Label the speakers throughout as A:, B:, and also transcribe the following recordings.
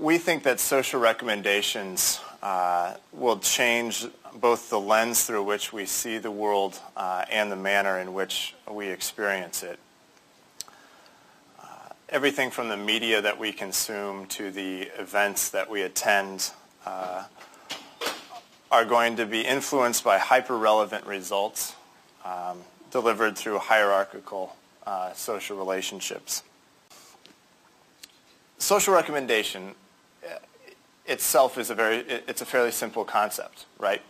A: We think that social recommendations will change both the lens through which we see the world and the manner in which we experience it. Everything from the media that we consume to the events that we attend are going to be influenced by hyper-relevant results delivered through hierarchical social relationships. Social recommendation itself is it's a fairly simple concept, right?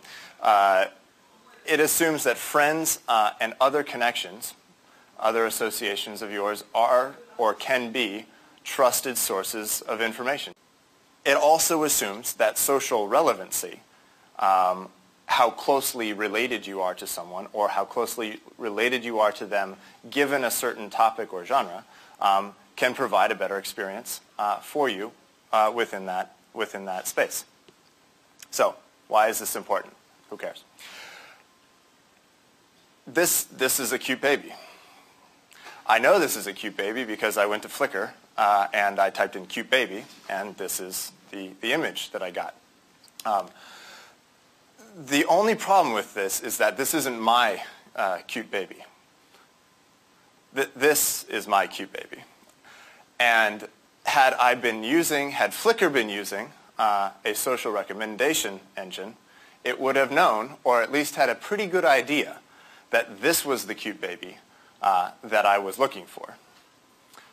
A: It assumes that friends and other connections, other associations of yours are or can be trusted sources of information. It also assumes that social relevancy, how closely related you are to someone or how closely related you are to them given a certain topic or genre, can provide a better experience for you within that space. So, why is this important? Who cares? This is a cute baby. I know this is a cute baby because I went to Flickr and I typed in cute baby, and this is the image that I got. The only problem with this is that this isn't my cute baby. This is my cute baby. And had Flickr been using a social recommendation engine, it would have known, or at least had a pretty good idea, that this was the cute baby that I was looking for.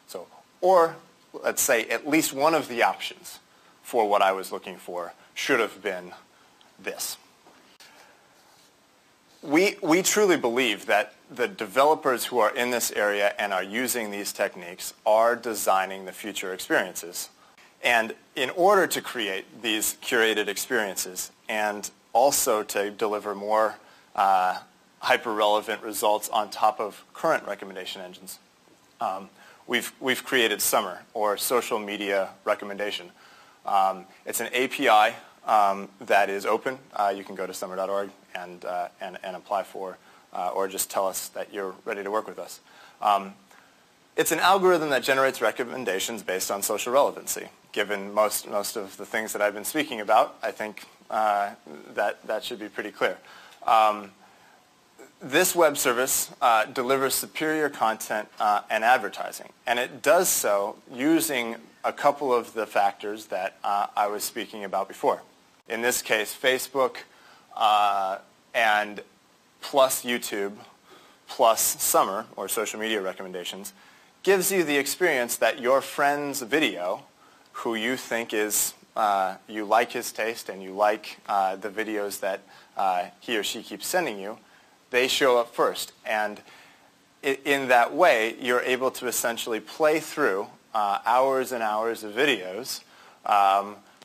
A: So, or let's say at least one of the options for what I was looking for should have been this. We truly believe that the developers who are in this area and are using these techniques are designing the future experiences. And in order to create these curated experiences and also to deliver more hyper-relevant results on top of current recommendation engines, we've created Summer, or Social Media Recommendation. It's an API that is open. You can go to summer.org and apply for, or just tell us that you're ready to work with us. It's an algorithm that generates recommendations based on social relevancy. Given most of the things that I've been speaking about, I think that should be pretty clear. This web service delivers superior content and advertising, and it does so using a couple of the factors that I was speaking about before. In this case, Facebook and plus YouTube plus Summer, or social media recommendations, gives you the experience that your friend's video, who you think is, you like his taste and you like the videos that he or she keeps sending you, they show up first. And in that way, you're able to essentially play through hours and hours of videos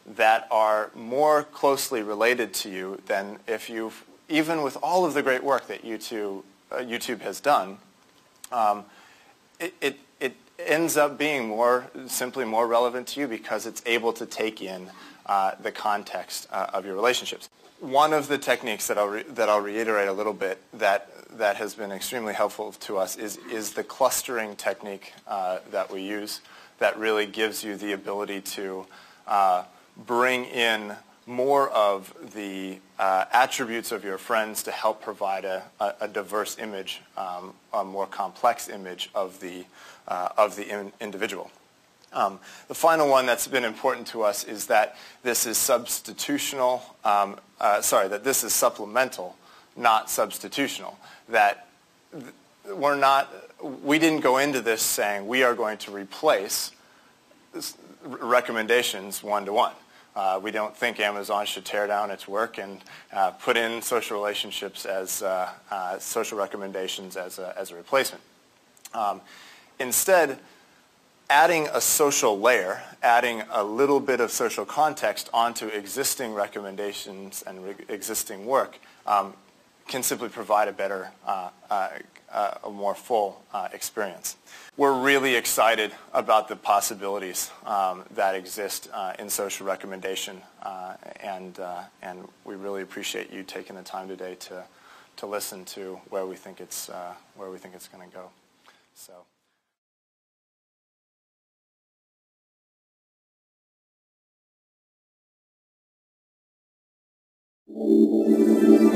A: that are more closely related to you than if you've, even with all of the great work that YouTube has done, it ends up being simply more relevant to you because it's able to take in the context of your relationships. One of the techniques that I'll reiterate a little bit that has been extremely helpful to us is the clustering technique that we use, that really gives you the ability to bring in more of the attributes of your friends to help provide a diverse image, a more complex image of the individual. The final one that's been important to us is that this is substitutional. That this is supplemental, not substitutional. That we didn't go into this saying we are going to replace recommendations one-to-one. We don't think Amazon should tear down its work and put in social relationships as social recommendations as a replacement. Instead, adding a social layer, adding a little bit of social context onto existing recommendations and existing work can simply provide a better, a more full experience. We're really excited about the possibilities that exist in social recommendation, and we really appreciate you taking the time today to listen to where we think it's going to go. So.
B: you.